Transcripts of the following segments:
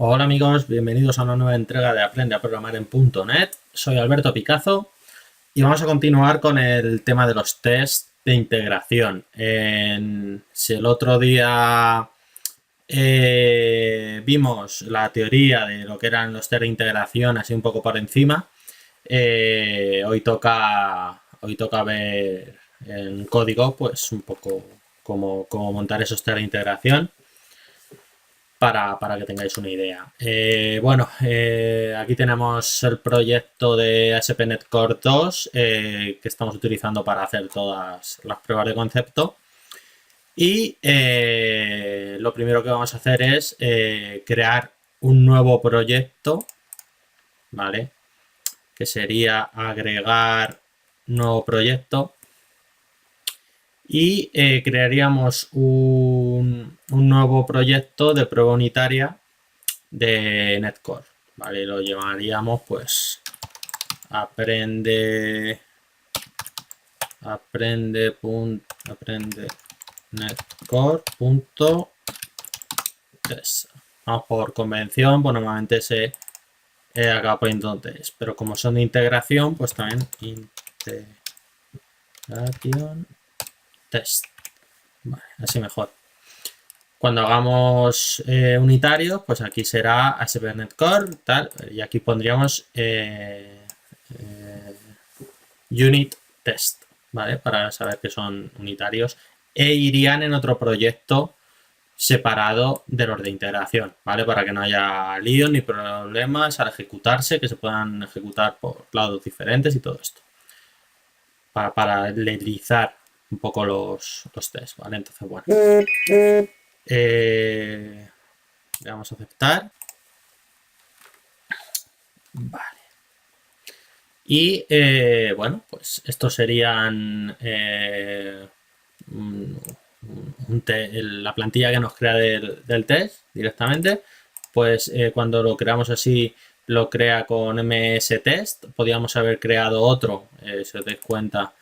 Hola amigos, bienvenidos a una nueva entrega de Aprende a Programar en .NET. Soy Alberto Picazo y vamos a continuar con el tema de los tests de integración. Si el otro día vimos la teoría de lo que eran los tests de integración así un poco por encima, hoy toca ver en código pues un poco cómo montar esos tests de integración. Para que tengáis una idea. Aquí tenemos el proyecto de ASP.NET Core 2 que estamos utilizando para hacer todas las pruebas de concepto. Y lo primero que vamos a hacer es crear un nuevo proyecto, ¿vale? Que sería agregar nuevo proyecto. Y crearíamos un nuevo proyecto de prueba unitaria de NetCore, ¿vale? Lo llamaríamos pues aprende netcore.test. Vamos por convención, pues normalmente se acaba poniendo test, pero como son de integración, pues también integración test. Vale, así mejor. Cuando hagamos unitarios, pues aquí será ASP.NET Core, tal, y aquí pondríamos unit test, ¿vale? Para saber que son unitarios e irían en otro proyecto separado de los de integración, ¿vale? Para que no haya líos ni problemas al ejecutarse, que se puedan ejecutar por lados diferentes y todo esto. Para paralelizar un poco los tests, ¿vale? Entonces, bueno. Le vamos a aceptar. Vale. Y bueno, pues estos serían la plantilla que nos crea del test directamente. Pues cuando lo creamos así, lo crea con mstest. Podríamos haber creado otro, si os dais cuenta.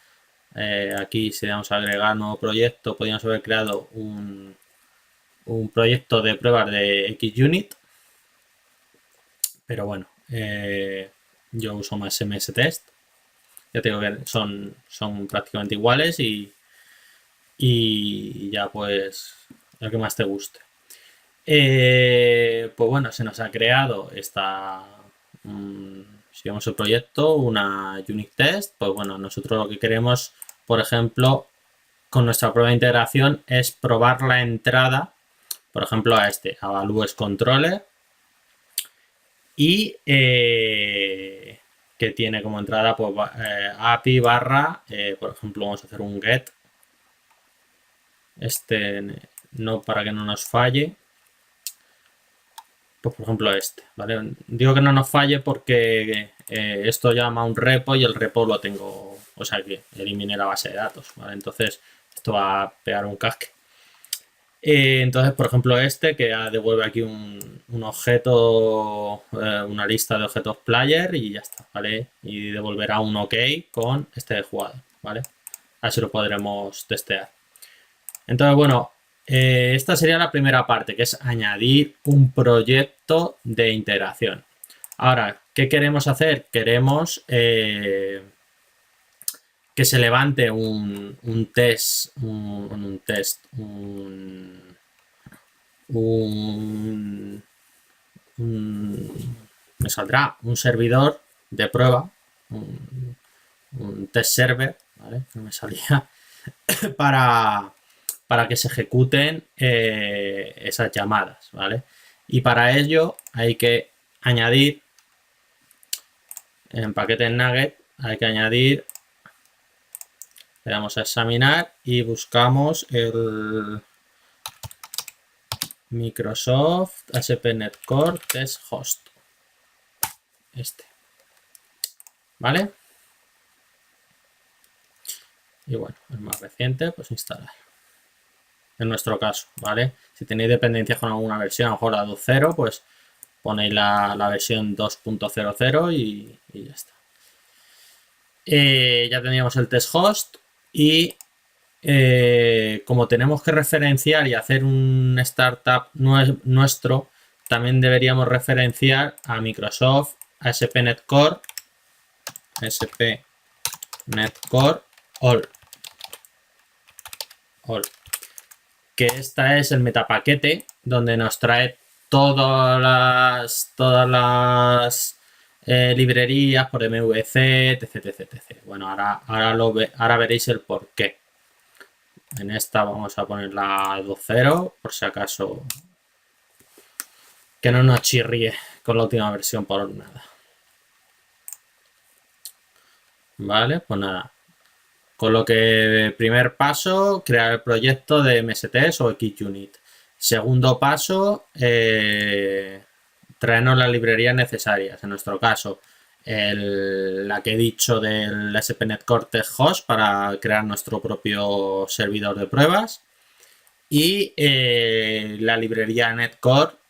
Aquí si le damos a agregar nuevo proyecto, podríamos haber creado un proyecto de pruebas de XUnit, pero bueno, yo uso más mstest. Ya tengo que son prácticamente iguales y ya pues lo que más te guste. Pues bueno, se nos ha creado esta, si vemos el proyecto, una unit test. Pues bueno, nosotros lo que queremos, por ejemplo, con nuestra prueba de integración es probar la entrada, por ejemplo, a a Values Controller, y que tiene como entrada pues, API barra, por ejemplo, vamos a hacer un get, no para que no nos falle, pues por ejemplo ¿vale? Digo que no nos falle porque esto llama a un repo y el repo lo tengo, o sea que elimine la base de datos, ¿vale? Entonces esto va a pegar un casque. Entonces, por ejemplo, que devuelve aquí un objeto, una lista de objetos player y ya está, ¿vale? Y devolverá un OK con este jugador, ¿vale? Así lo podremos testear. Entonces, bueno, esta sería la primera parte, que es añadir un proyecto de integración. Ahora, ¿qué queremos hacer? Queremos que se levante un test, me saldrá un servidor de prueba, un test server, ¿vale? No me salía, para que se ejecuten esas llamadas, ¿vale? Y para ello hay que añadir, en paquete Nugget, hay que añadir, le damos a examinar y buscamos el Microsoft ASP.NET Core Test Host. ¿Vale? Y bueno, el más reciente, pues instalar. En nuestro caso, ¿vale? Si tenéis dependencias con alguna versión, a lo mejor la 2.0, pues ponéis la versión 2.00 y ya está. Ya teníamos el test host y como tenemos que referenciar y hacer un startup nuestro, también deberíamos referenciar a Microsoft ASP.NET Core, ASP.NET Core All, que esta es el metapaquete donde nos trae todas las librerías por MVC, etc. Bueno, ahora veréis el por qué. En esta vamos a poner la 2.0 por si acaso que no nos chirríe con la última versión por nada. Vale, pues nada. Con lo que primer paso, crear el proyecto de MSTs o XUnit. Segundo paso, traernos las librerías necesarias. En nuestro caso, la que he dicho del ASP.NET Core Test Host para crear nuestro propio servidor de pruebas. Y la librería Netcore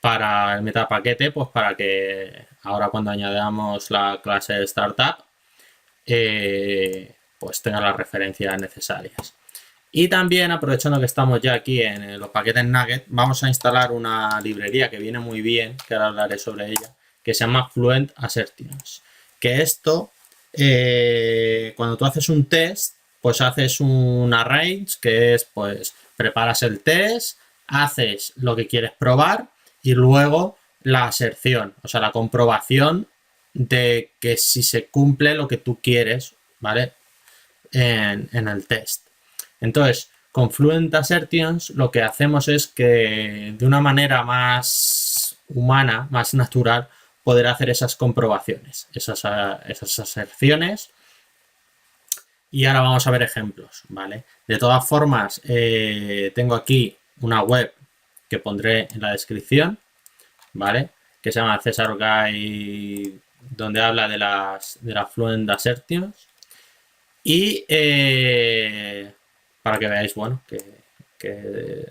para el metapaquete, pues para que ahora cuando añadamos la clase de startup, pues tenga las referencias necesarias. Y también, aprovechando que estamos ya aquí en los paquetes Nugget, vamos a instalar una librería que viene muy bien, que ahora hablaré sobre ella, que se llama Fluent Assertions. Que esto, cuando tú haces un test, pues haces un arrange, que es, pues, preparas el test, haces lo que quieres probar y luego la aserción, o sea, la comprobación de que si se cumple lo que tú quieres, ¿vale? En el test. Entonces, con Fluent Assertions lo que hacemos es que de una manera más humana, más natural, poder hacer esas comprobaciones, esas aserciones. Y ahora vamos a ver ejemplos, ¿vale? De todas formas, tengo aquí una web que pondré en la descripción, ¿vale? Que se llama Cesar Guide, donde habla de las Fluent Assertions. Y para que veáis, bueno, que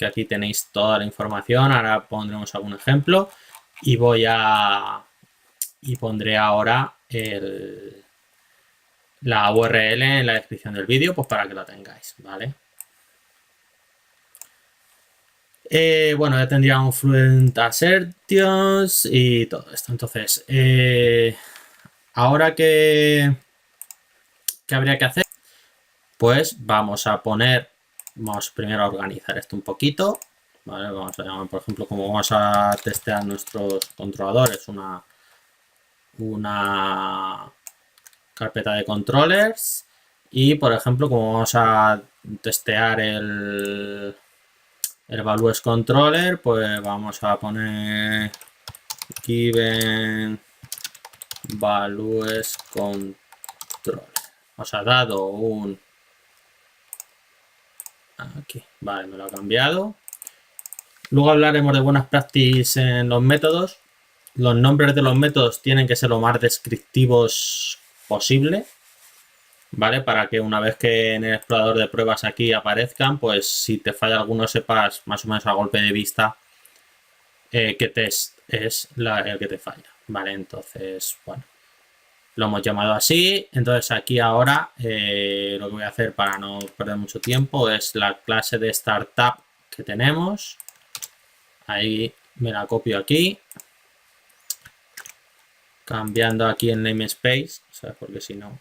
aquí tenéis toda la información. Ahora pondremos algún ejemplo y pondré ahora la URL en la descripción del vídeo, pues para que la tengáis, ¿vale? Bueno, ya tendríamos Fluent Assertions y todo esto. Entonces, ahora ¿qué habría que hacer? Pues vamos primero a organizar esto un poquito, ¿vale? Vamos a llamar, por ejemplo, como vamos a testear nuestros controladores, una carpeta de controllers, y por ejemplo, como vamos a testear el values controller, pues vamos a poner given values controller. Os ha dado un aquí, vale, me lo ha cambiado. Luego hablaremos de buenas prácticas en los métodos. Los nombres de los métodos tienen que ser lo más descriptivos posible, ¿vale? Para que una vez que en el explorador de pruebas aquí aparezcan, pues si te falla alguno sepas más o menos a golpe de vista qué test es el que te falla, ¿vale? Entonces, bueno, lo hemos llamado así. Entonces aquí ahora lo que voy a hacer para no perder mucho tiempo es la clase de startup que tenemos. Ahí me la copio aquí. Cambiando aquí el namespace, ¿sabes? Porque si no,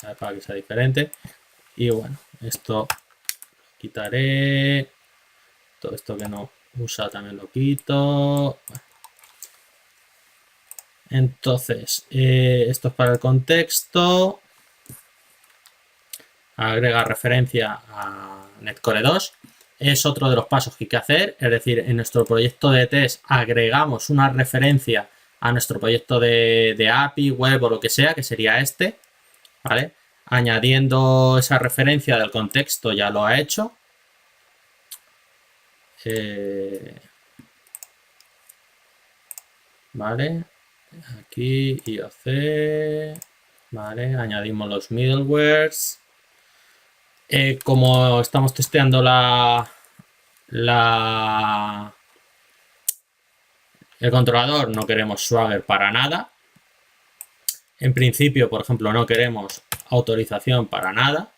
¿sabes? Para que sea diferente. Y bueno, esto quitaré. Todo esto que no usa también lo quito. Bueno. Entonces, esto es para el contexto. Agrega referencia a Netcore 2. Es otro de los pasos que hay que hacer. Es decir, en nuestro proyecto de test agregamos una referencia a nuestro proyecto de API, web o lo que sea, que sería este. ¿Vale? Añadiendo esa referencia del contexto ya lo ha hecho. Vale. Aquí IOC. Vale. Añadimos los middlewares. Como estamos testeando el controlador, no queremos Swagger para nada. En principio, por ejemplo, no queremos autorización para nada.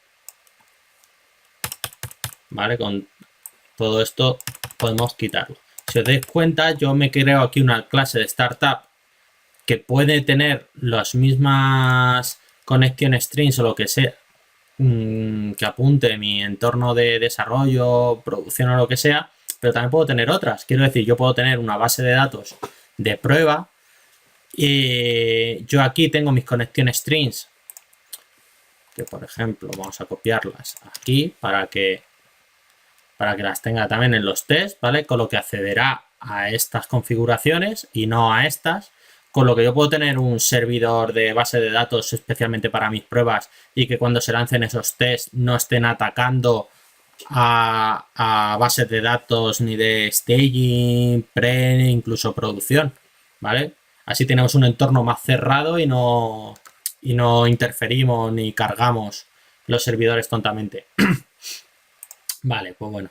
¿Vale? todo esto podemos quitarlo. Si os dais cuenta, yo me creo aquí una clase de startup que puede tener las mismas connection strings o lo que sea que apunte mi entorno de desarrollo, producción o lo que sea, pero también puedo tener otras. Quiero decir, yo puedo tener una base de datos de prueba y yo aquí tengo mis connection strings que, por ejemplo, vamos a copiarlas aquí para que las tenga también en los tests, ¿vale? Con lo que accederá a estas configuraciones y no a estas. Con lo que yo puedo tener un servidor de base de datos especialmente para mis pruebas y que cuando se lancen esos tests no estén atacando a bases de datos ni de staging, pre, incluso producción, ¿vale? Así tenemos un entorno más cerrado y no interferimos ni cargamos los servidores tontamente. Vale, pues bueno.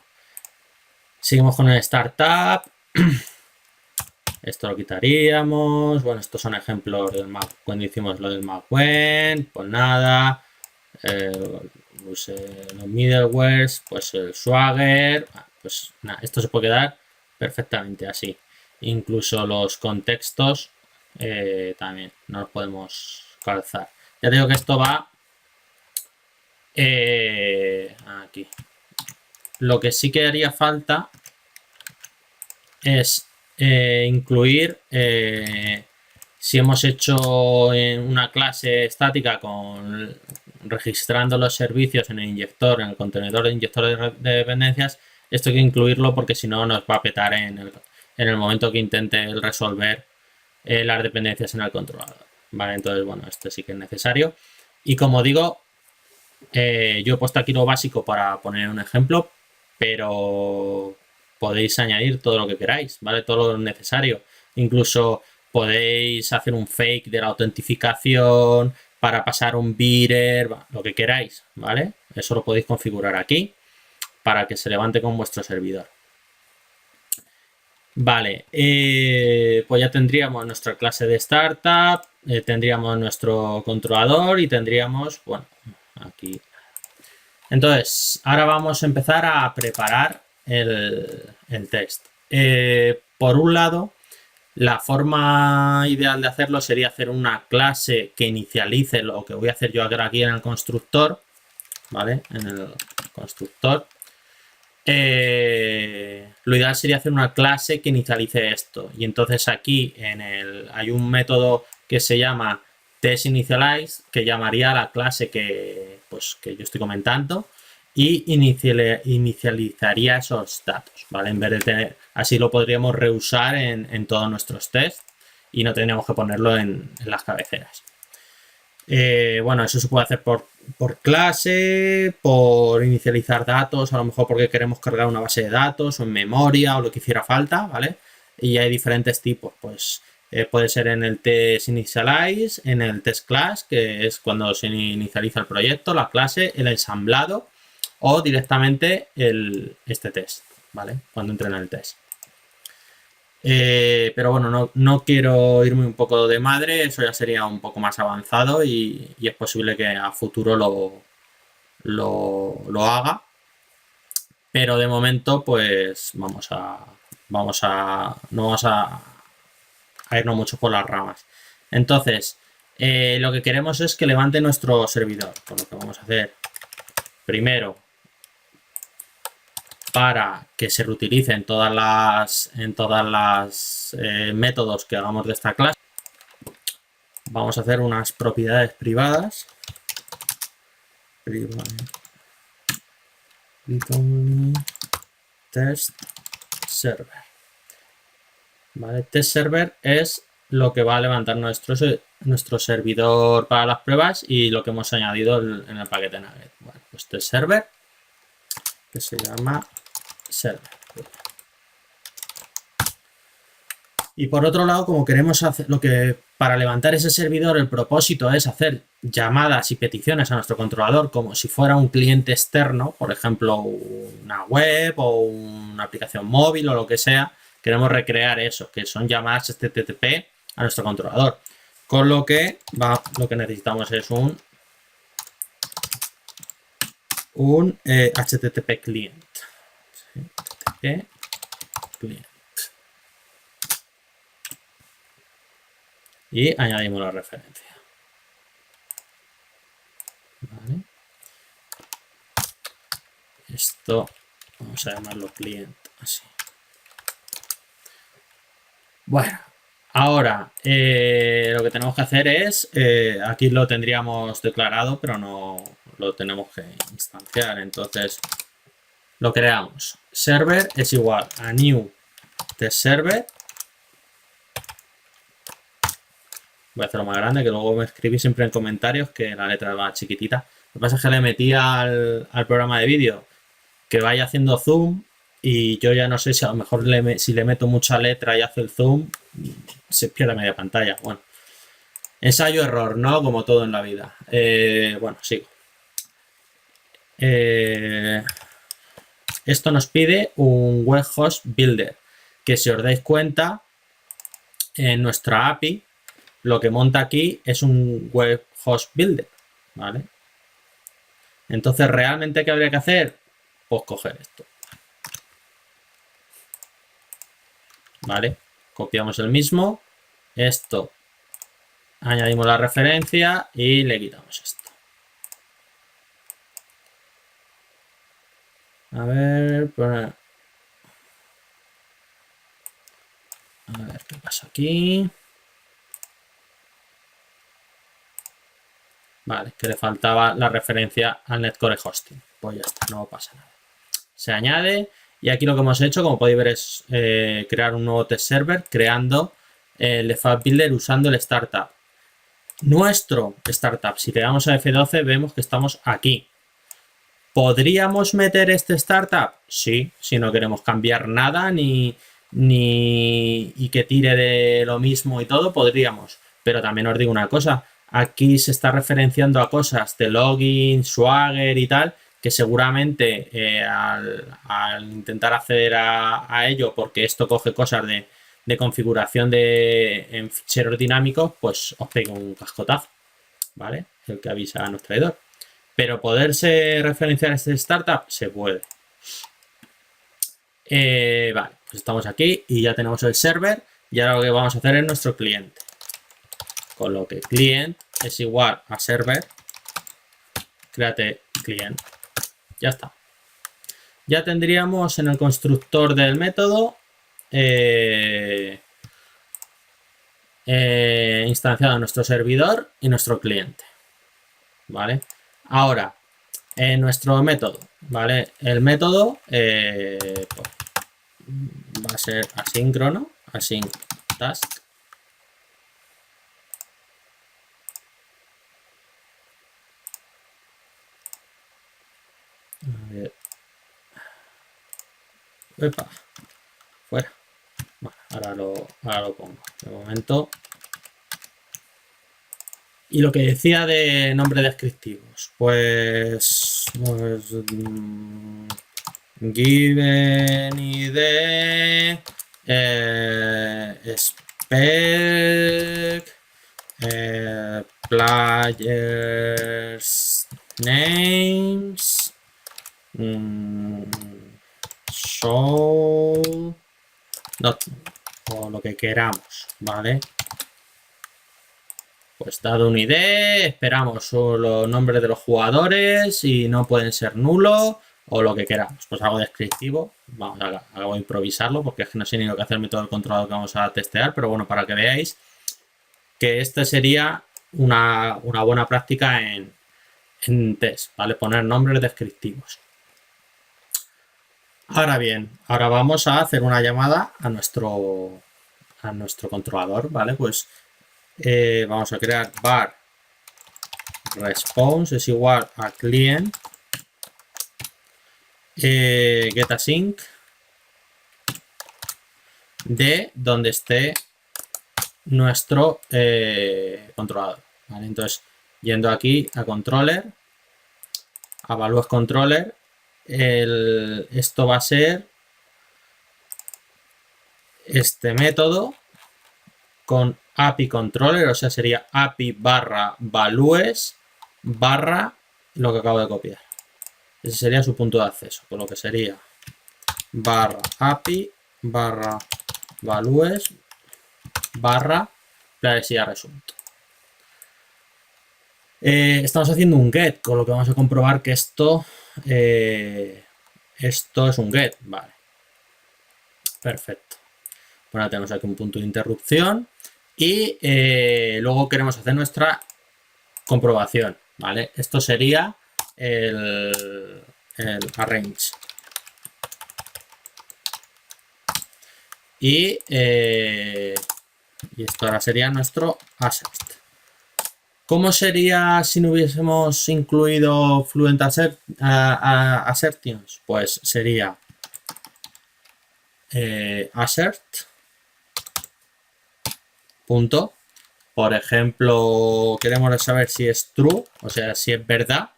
Seguimos con el startup. Esto lo quitaríamos. Bueno, estos son ejemplos del Mac. Cuando hicimos lo del MacWen, pues nada. Los middlewares, pues el Swagger. Pues nada, esto se puede quedar perfectamente así. Incluso los contextos también no los podemos calzar. Ya digo que esto va aquí. Lo que sí que haría falta es incluir, si hemos hecho una clase estática registrando los servicios en el inyector, en el contenedor de inyector de dependencias, esto hay que incluirlo porque si no nos va a petar en el momento que intente resolver las dependencias en el controlador. Vale, entonces, bueno, esto sí que es necesario. Y como digo, yo he puesto aquí lo básico para poner un ejemplo, pero podéis añadir todo lo que queráis, ¿vale? Todo lo necesario. Incluso podéis hacer un fake de la autentificación para pasar un beater, lo que queráis, ¿vale? Eso lo podéis configurar aquí para que se levante con vuestro servidor. Vale, pues ya tendríamos nuestra clase de startup, tendríamos nuestro controlador y tendríamos, bueno, aquí. Entonces, ahora vamos a empezar a preparar el test. Por un lado, la forma ideal de hacerlo sería hacer una clase que inicialice lo que voy a hacer yo aquí en el constructor, ¿vale? En el constructor. Lo ideal sería hacer una clase que inicialice esto. Y entonces aquí hay un método que se llama testInitialize, que llamaría a la clase que yo estoy comentando y inicializaría esos datos, ¿vale? En vez de tener, así lo podríamos reusar en todos nuestros tests y no tendríamos que ponerlo en las cabeceras. Bueno, eso se puede hacer por clase, por inicializar datos, a lo mejor porque queremos cargar una base de datos o en memoria o lo que hiciera falta, ¿vale? Y hay diferentes tipos, pues puede ser en el test initialize, en el test class, que es cuando se inicializa el proyecto, la clase, el ensamblado o directamente este test, ¿vale? Cuando entre en el test. Pero bueno, no quiero irme un poco de madre, eso ya sería un poco más avanzado y es posible que a futuro lo haga. Pero de momento, pues no vamos a irnos mucho por las ramas. Entonces, lo que queremos es que levante nuestro servidor. Por lo que vamos a hacer primero, para que se reutilice en todas las métodos que hagamos de esta clase, vamos a hacer unas propiedades privadas. Test server. ¿Vale? Test server es lo que va a levantar nuestro servidor para las pruebas y lo que hemos añadido en el paquete Nugget. Bueno, pues test server, que se llama server. Y por otro lado, como queremos hacer para levantar ese servidor, el propósito es hacer llamadas y peticiones a nuestro controlador como si fuera un cliente externo, por ejemplo, una web o una aplicación móvil o lo que sea. Queremos recrear eso, que son llamadas HTTP a nuestro controlador. Con lo que lo que necesitamos es un HTTP client. client. Y añadimos la referencia. ¿Vale? Esto vamos a llamarlo client, así. Bueno, ahora lo que tenemos que hacer es, aquí lo tendríamos declarado, pero no lo tenemos que instanciar. Entonces lo creamos. Server es igual a new test server. Voy a hacerlo más grande, que luego me escribís siempre en comentarios que la letra va chiquitita. Lo que pasa es que le metí al programa de vídeo que vaya haciendo zoom y yo ya no sé si a lo mejor si le meto mucha letra y hace el zoom, se pierde media pantalla. Bueno, ensayo error, ¿no? Como todo en la vida. Bueno, sigo. Esto nos pide un web host builder, que si os dais cuenta, en nuestra API, lo que monta aquí es un web host builder, ¿vale? Entonces, ¿realmente qué habría que hacer? Pues coger esto. ¿Vale? Copiamos el mismo. Esto. Añadimos la referencia y le quitamos esto. A ver, pues... A ver qué pasa aquí. Vale, que le faltaba la referencia al Netcore Hosting. Pues ya está, no pasa nada. Se añade y aquí lo que hemos hecho, como podéis ver, es crear un nuevo test server creando el Fab Builder usando el startup. Nuestro startup, si le damos a F12 vemos que estamos aquí. ¿Podríamos meter este startup? Sí, si no queremos cambiar nada y que tire de lo mismo y todo, podríamos. Pero también os digo una cosa, aquí se está referenciando a cosas de login, Swagger y tal, que seguramente al intentar acceder a ello, porque esto coge cosas de configuración en ficheros dinámicos, pues os pega un cascotazo, ¿vale? El que avisa a nuestro traidor. Pero poderse referenciar a este startup, se puede. Vale, pues estamos aquí y ya tenemos el server y ahora lo que vamos a hacer es nuestro cliente. Con lo que client es igual a server, créate client. Ya está. Ya tendríamos en el constructor del método instanciado nuestro servidor y nuestro cliente. ¿Vale? Ahora, en nuestro método, ¿vale? El método pues, va a ser asíncrono, async task. A ver. Epa, fuera. Bueno, ahora lo pongo. De momento. Y lo que decía de nombres descriptivos, pues given id spec players names show not, o lo que queramos, ¿vale? Pues dado un ID, esperamos los nombres de los jugadores y no pueden ser nulos o lo que queramos. Pues algo descriptivo, vamos a improvisarlo porque es que no sé ni lo que hacer el método controlado que vamos a testear, pero bueno, para que veáis que este sería una buena práctica en test, ¿vale? Poner nombres descriptivos. Ahora bien, ahora vamos a hacer una llamada a nuestro controlador, ¿vale? Pues vamos a crear var response es igual a client getAsync de donde esté nuestro controlador, ¿vale? Entonces, yendo aquí a controller, a values controller, esto va a ser este método con API controller, o sea, sería API barra values barra lo que acabo de copiar. Ese sería su punto de acceso, con lo que sería barra API barra values barra places y result. Estamos haciendo un get, con lo que vamos a comprobar que esto es un get, vale. Perfecto. Bueno, tenemos aquí un punto de interrupción y luego queremos hacer nuestra comprobación, ¿vale? Esto sería el arrange. Y esto ahora sería nuestro assert. ¿Cómo sería si no hubiésemos incluido Fluent Assertions? Pues sería assert. Punto. Por ejemplo, queremos saber si es true, o sea, si es verdad,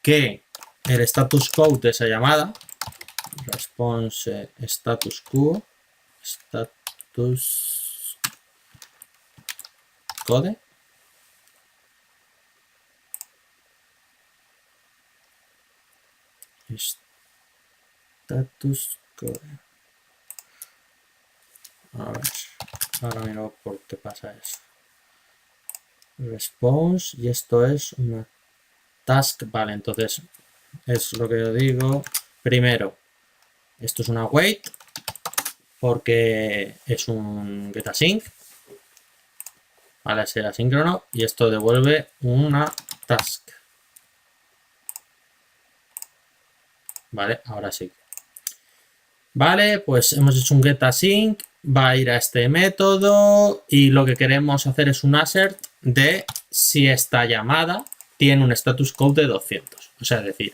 que el status code de esa llamada, response status quo, status code, status code. A ver, ahora miro por qué pasa eso. Response, y esto es una task, vale, entonces es lo que yo digo. Primero, esto es una wait, porque es un getAsync, vale, será asíncrono, y esto devuelve una task. Vale, ahora sí. Vale, pues hemos hecho un getAsync, va a ir a este método y lo que queremos hacer es un assert de si esta llamada tiene un status code de 200, o sea, es decir,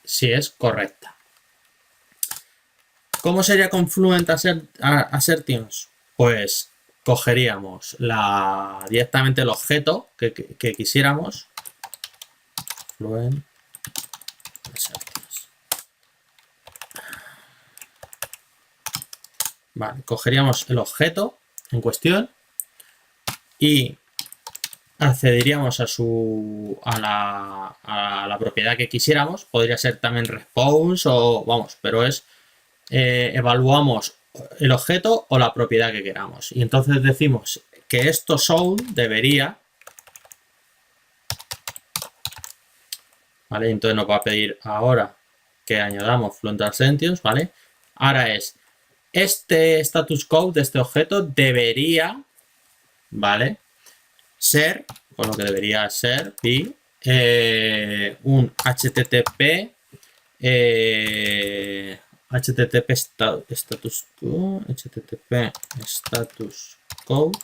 si es correcta. ¿Cómo sería con Fluent Assertions? Pues cogeríamos directamente el objeto que quisiéramos. Fluent Assertions. Vale, cogeríamos el objeto en cuestión y accederíamos a la propiedad que quisiéramos. Podría ser también response o vamos, pero es evaluamos el objeto o la propiedad que queramos. Y entonces decimos que esto soul debería, ¿vale? Entonces nos va a pedir ahora que añadamos Fluent Assertions, ¿vale? Ahora es este status code de este objeto debería, ¿vale? Ser, con lo que debería ser, un HTTP HTTP status code,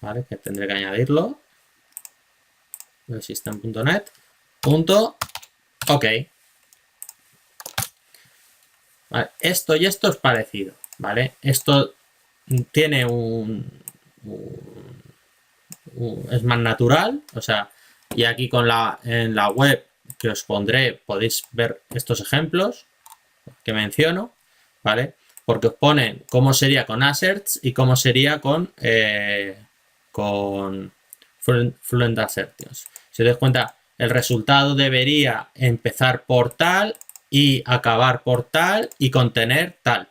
¿vale? Que tendré que añadirlo del system.net ok. Vale, esto y esto es parecido, ¿vale? Esto tiene es más natural, o sea, y aquí en la web que os pondré podéis ver estos ejemplos que menciono, ¿vale? Porque os ponen cómo sería con asserts y cómo sería con Fluent Assertions. Si os dais cuenta, el resultado debería empezar por tal y acabar por tal y contener tal.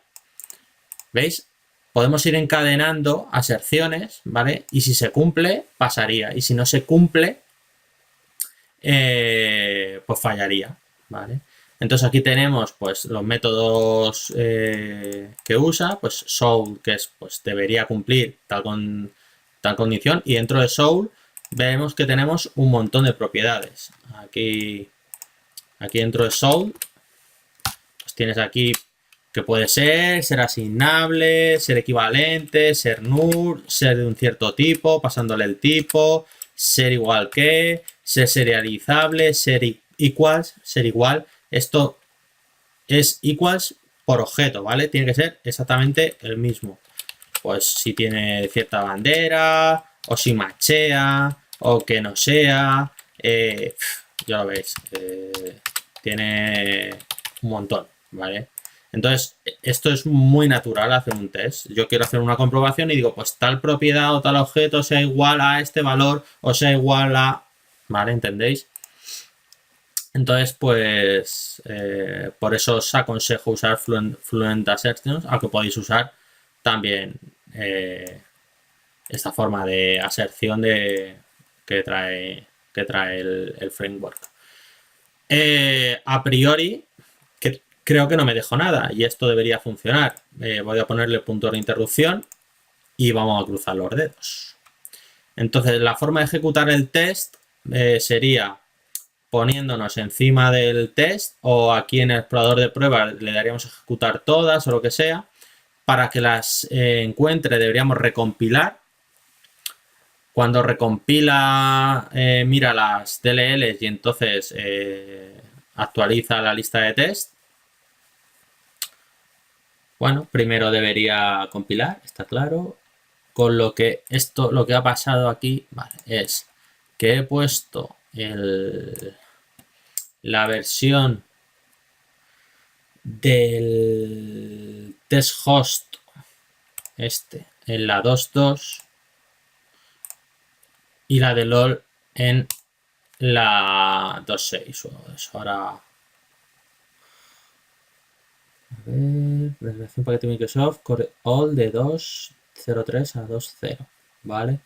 ¿Veis? Podemos ir encadenando aserciones, ¿vale? Y si se cumple, pasaría. Y si no se cumple, pues fallaría, ¿vale? Entonces aquí tenemos pues los métodos que usa, pues soul, que es pues debería cumplir tal condición, y dentro de soul vemos que tenemos un montón de propiedades. Aquí dentro de soul pues tienes aquí que puede ser asignable, ser equivalente, ser null, ser de un cierto tipo, pasándole el tipo, ser igual que, ser serializable, ser igual. Esto es equals por objeto, ¿vale? Tiene que ser exactamente el mismo. Pues si tiene cierta bandera, o si machea, o que no sea, ya lo veis, tiene un montón, ¿vale? Entonces, esto es muy natural hacer un test. Yo quiero hacer una comprobación y digo, pues tal propiedad o tal objeto sea igual a este valor o sea igual a... ¿Vale? ¿Entendéis? Entonces, pues, por eso os aconsejo usar Fluent Assertions, aunque podéis usar también esta forma de aserción que trae el framework. A priori, creo que no me dejo nada y esto debería funcionar. Voy a ponerle punto de interrupción y vamos a cruzar los dedos. Entonces, la forma de ejecutar el test sería poniéndonos encima del test, o aquí en el explorador de pruebas le daríamos a ejecutar todas o lo que sea. Para que las encuentre deberíamos recompilar. Cuando recompila, mira las DLLs y entonces actualiza la lista de test. Bueno, primero debería compilar, está claro. Con lo que lo que ha pasado aquí, vale, es que he puesto la versión del test host en la 2.2 y la de LOL en la 2.6. Eso ahora. A ver, relación paquete Microsoft, core all de 2.0.3 a 2.0, ¿vale?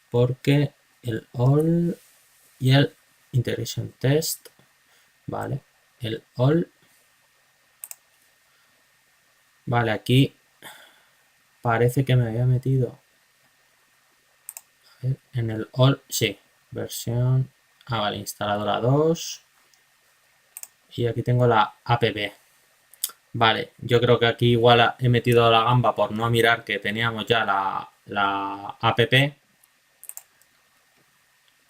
Porque el all y el integration test, ¿vale? El all, vale, aquí parece que me había metido en el all, sí, versión, vale, instaladora 2 y aquí tengo la app. Vale, yo creo que aquí igual he metido la gamba por no mirar que teníamos ya la app,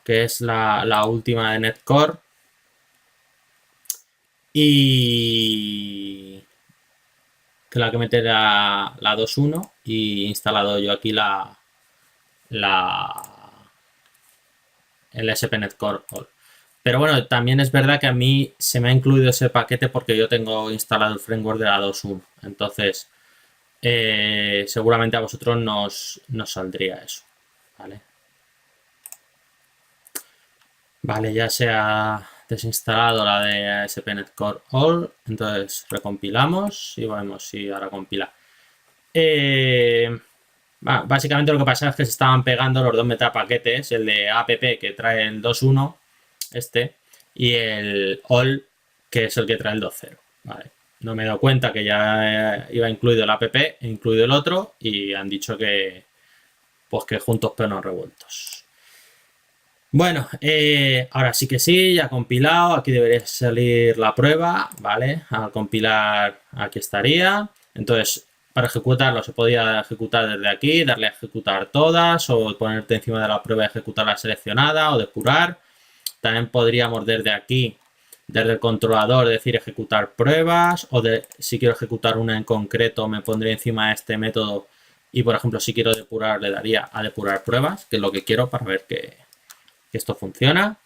que es la última de Netcore. Y que la que meter la 2.1 y instalado yo aquí el SPNet Core All. Pero bueno, también es verdad que a mí se me ha incluido ese paquete porque yo tengo instalado el framework de la 2.1. Entonces, seguramente a vosotros nos saldría eso. ¿Vale? Vale, ya se ha desinstalado la de SPNet Core All. Entonces recompilamos y vemos si ahora compila. Básicamente lo que pasa es que se estaban pegando los dos metapaquetes, el de app que trae el 2.1, y el all, que es el que trae el 2.0. Vale. No me he dado cuenta que ya iba incluido el app, incluido el otro, y han dicho que pues que juntos pero no revueltos. Bueno, ahora sí que sí, ya ha compilado, aquí debería salir la prueba, ¿vale? Al compilar aquí estaría. Entonces, para ejecutarlo se podía ejecutar desde aquí, darle a ejecutar todas o ponerte encima de la prueba y ejecutar la seleccionada o depurar. También podríamos desde aquí, desde el controlador, decir ejecutar pruebas o si quiero ejecutar una en concreto me pondría encima de este método y, por ejemplo, si quiero depurar le daría a depurar pruebas, que es lo que quiero para ver que esto funciona.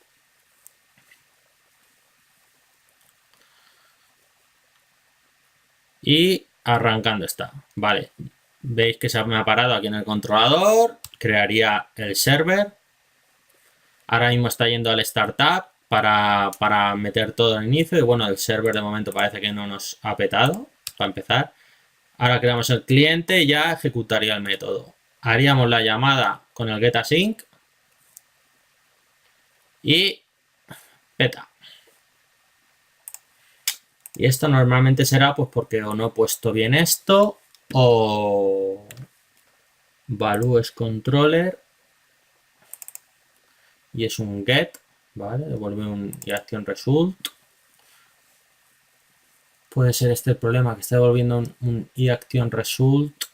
Y arrancando está. Vale, veis que se me ha parado aquí en el controlador. Crearía el server. Ahora mismo está yendo al startup para meter todo al inicio. Y bueno, el server de momento parece que no nos ha petado. Para empezar. Ahora creamos el cliente y ya ejecutaría el método. Haríamos la llamada con el getAsync. Y peta. Y esto normalmente será pues porque o no he puesto bien esto o values controller y es un get, ¿vale? Devuelve un action result. Puede ser este el problema, que está devolviendo un action result,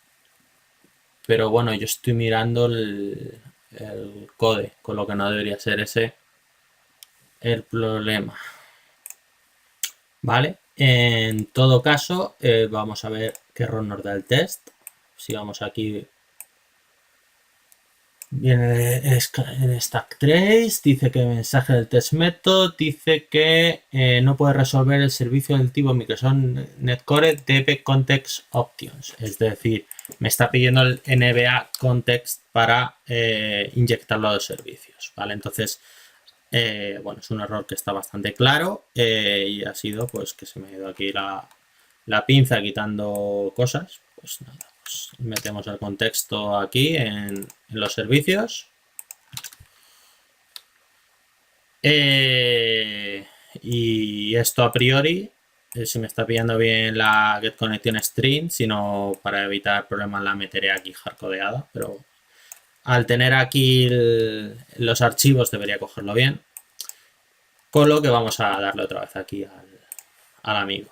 pero bueno, yo estoy mirando el code, con lo que no debería ser ese el problema. ¿Vale? En todo caso, vamos a ver qué error nos da el test. Si vamos aquí, viene en stack trace, dice que el mensaje del test method dice que no puede resolver el servicio del tipo Microsoft Netcore DB Context Options. Es decir, me está pidiendo el NBA Context para inyectarlo a los servicios. ¿Vale? Entonces, Bueno, es un error que está bastante claro y ha sido pues que se me ha ido aquí la pinza quitando cosas. Pues nada, pues metemos el contexto aquí en los servicios. Y esto a priori, si me está pillando bien la getConnectionString, sino para evitar problemas la meteré aquí hardcodeada, pero al tener aquí los archivos debería cogerlo bien. Con lo que vamos a darle otra vez aquí al amigo.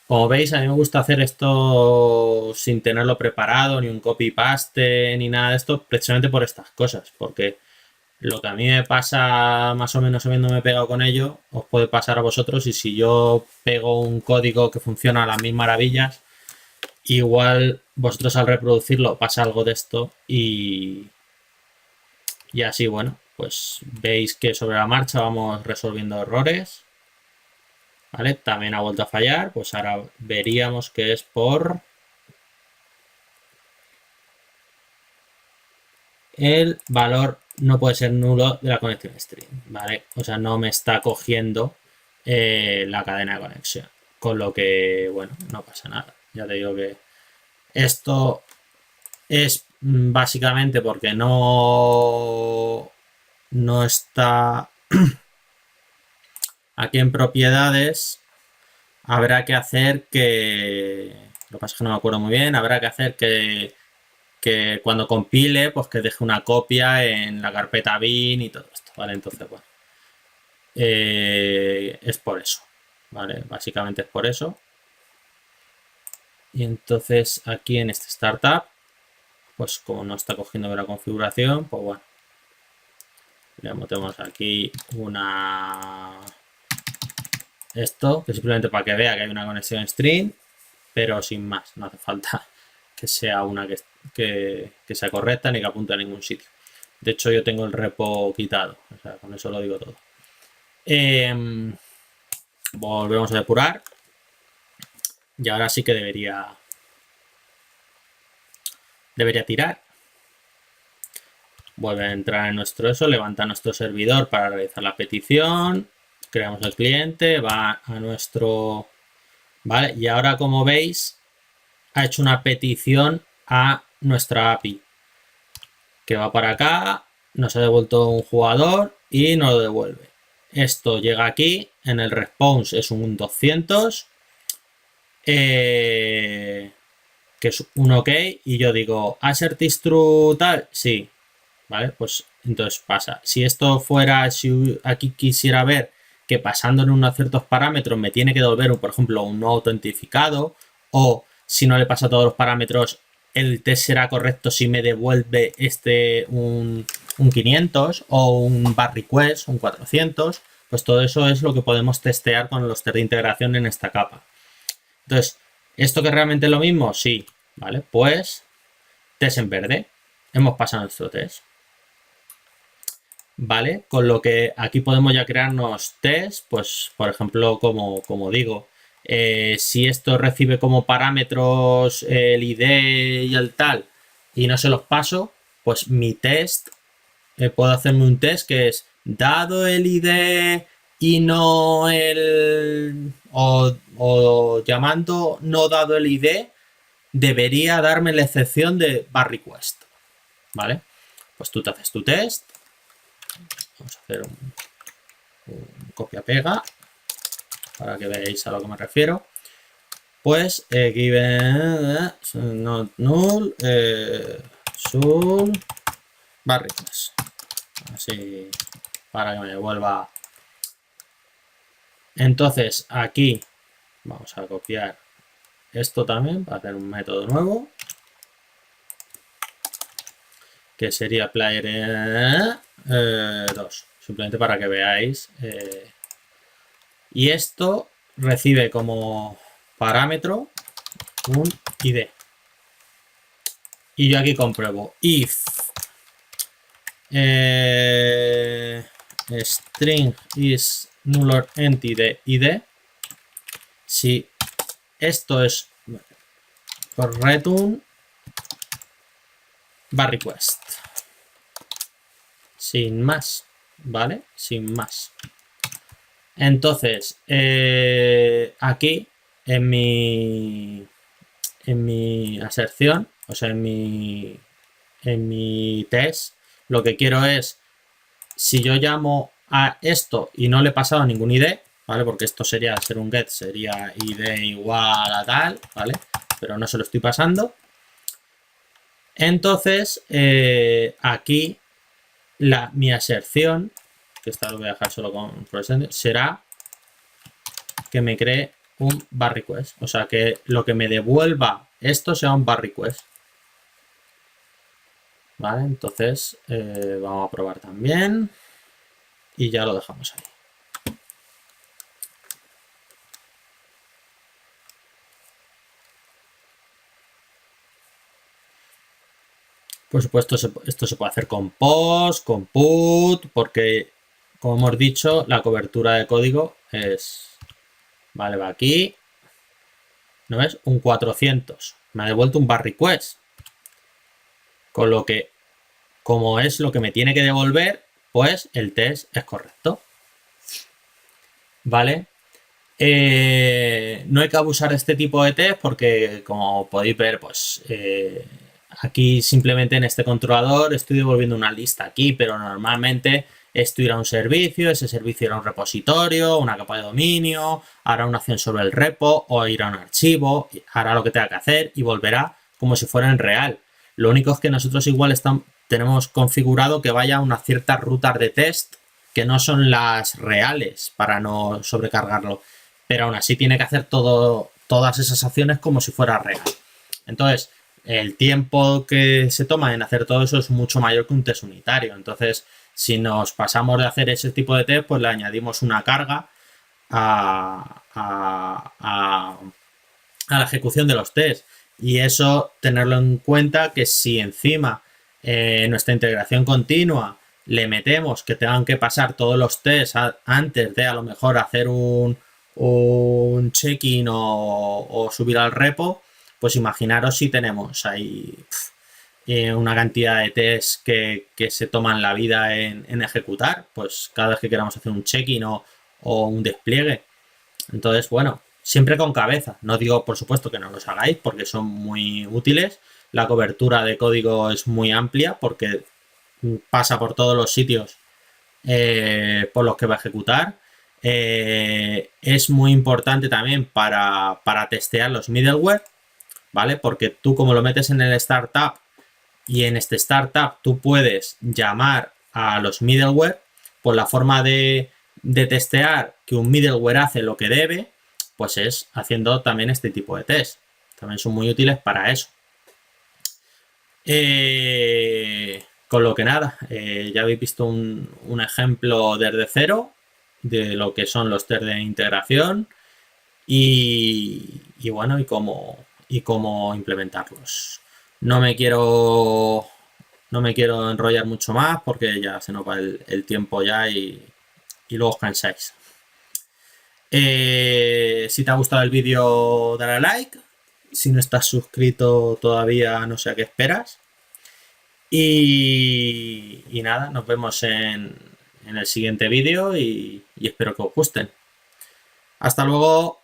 Como veis, a mí me gusta hacer esto sin tenerlo preparado, ni un copy-paste, ni nada de esto, precisamente por estas cosas, porque lo que a mí me pasa más o menos habiéndome pegado con ello, os puede pasar a vosotros, y si yo pego un código que funciona a las mil maravillas, igual vosotros al reproducirlo pasa algo de esto y así, bueno, pues veis que sobre la marcha vamos resolviendo errores. ¿Vale? También ha vuelto a fallar, pues ahora veríamos que es por el valor no puede ser nulo de la conexión string, ¿vale? O sea, no me está cogiendo la cadena de conexión, con lo que, bueno, no pasa nada. Ya te digo que esto es básicamente porque no está aquí en propiedades. Habrá que hacer que, lo que pasa es que no me acuerdo muy bien, habrá que hacer que cuando compile, pues que deje una copia en la carpeta bin y todo esto, ¿vale? Entonces, bueno, es por eso, ¿vale? Básicamente es por eso. Y entonces aquí en este startup, pues como no está cogiendo la configuración, pues bueno, le metemos aquí esto, que simplemente para que vea que hay una conexión string, pero sin más, no hace falta que sea una que sea correcta ni que apunte a ningún sitio. De hecho, yo tengo el repo quitado, o sea, con eso lo digo todo. Volvemos a depurar. Y ahora sí que debería tirar. Vuelve a entrar en nuestro eso, levanta nuestro servidor para realizar la petición. Creamos el cliente, va a nuestro... ¿Vale? Y ahora, como veis, ha hecho una petición a nuestra API, que va para acá, nos ha devuelto un jugador y nos lo devuelve. Esto llega aquí, en el response es un 200, que es un OK, y yo digo, ¿assert is true tal? Sí, ¿vale? Pues entonces pasa. Si esto fuera, si aquí quisiera ver que pasando en unos ciertos parámetros me tiene que devolver, por ejemplo, un no autentificado, o si no le pasa todos los parámetros, el test será correcto si me devuelve un 500 o un bar request, un 400, pues todo eso es lo que podemos testear con los test de integración en esta capa. Entonces, ¿esto que realmente es lo mismo? Sí, ¿vale? Pues test en verde. Hemos pasado nuestro test. ¿Vale? Con lo que aquí podemos ya crearnos test, pues por ejemplo, como digo, si esto recibe como parámetros el ID y el tal y no se los paso, pues mi test, puedo hacerme un test que es dado el ID y no el... o llamando no dado el ID, debería darme la excepción de bar request, ¿vale? Pues tú te haces tu test. Vamos a hacer un copia-pega para que veáis a lo que me refiero. Pues given not null should barritas. Así para que me devuelva. Entonces aquí vamos a copiar esto también para hacer un método nuevo, que sería player 2, simplemente para que veáis. Y esto recibe como parámetro un ID. Y yo aquí compruebo if string is null or empty de ID. Si esto es por return bar request. Sin más. ¿vale? Sin más. Entonces, aquí en mi aserción, o sea, en mi test, lo que quiero es, si yo llamo a esto y no le he pasado ningún ID, ¿vale? Porque esto sería, ser un get, sería ID igual a tal, ¿vale? Pero no se lo estoy pasando. Entonces, aquí mi aserción, que esta lo voy a dejar solo con presente, será que me cree un bar request. O sea, que lo que me devuelva esto sea un bar request. Vale, entonces vamos a probar también. Y ya lo dejamos ahí. Por supuesto, esto se puede hacer con post, con put, porque, como hemos dicho, la cobertura de código es... Vale, va aquí. ¿No ves? Un 400. Me ha devuelto un bar request. Con lo que, como es lo que me tiene que devolver, pues el test es correcto. ¿Vale? No hay que abusar de este tipo de test porque, como podéis ver, pues aquí simplemente en este controlador estoy devolviendo una lista aquí, pero normalmente esto irá a un servicio, ese servicio irá a un repositorio, una capa de dominio, hará una acción sobre el repo o irá a un archivo, hará lo que tenga que hacer y volverá como si fuera en real. Lo único es que nosotros igual tenemos configurado que vaya a unas ciertas rutas de test que no son las reales para no sobrecargarlo, pero aún así tiene que hacer todas esas acciones como si fuera real. Entonces, el tiempo que se toma en hacer todo eso es mucho mayor que un test unitario. Entonces, si nos pasamos de hacer ese tipo de test, pues le añadimos una carga a la ejecución de los tests. Y eso, tenerlo en cuenta, que si encima nuestra integración continua le metemos que tengan que pasar todos los tests antes de a lo mejor hacer un check-in o subir al repo, pues imaginaros si tenemos ahí una cantidad de tests que se toman la vida en ejecutar, pues cada vez que queramos hacer un check-in o un despliegue. Entonces, bueno, siempre con cabeza. No digo, por supuesto, que no los hagáis porque son muy útiles. La cobertura de código es muy amplia porque pasa por todos los sitios por los que va a ejecutar. Es muy importante también para testear los middleware, ¿vale? Porque tú, como lo metes en el startup y en este startup tú puedes llamar a los middleware, pues la forma de testear que un middleware hace lo que debe, pues es haciendo también este tipo de test. También son muy útiles para eso. Con lo que nada, ya habéis visto un ejemplo desde cero de lo que son los test de integración y bueno, y cómo implementarlos. No me quiero enrollar mucho más porque ya se nos va el tiempo ya y luego os cansáis. Si te ha gustado el vídeo, dale a like. Si no estás suscrito todavía, no sé a qué esperas. Y nada, nos vemos en el siguiente vídeo y espero que os gusten. Hasta luego.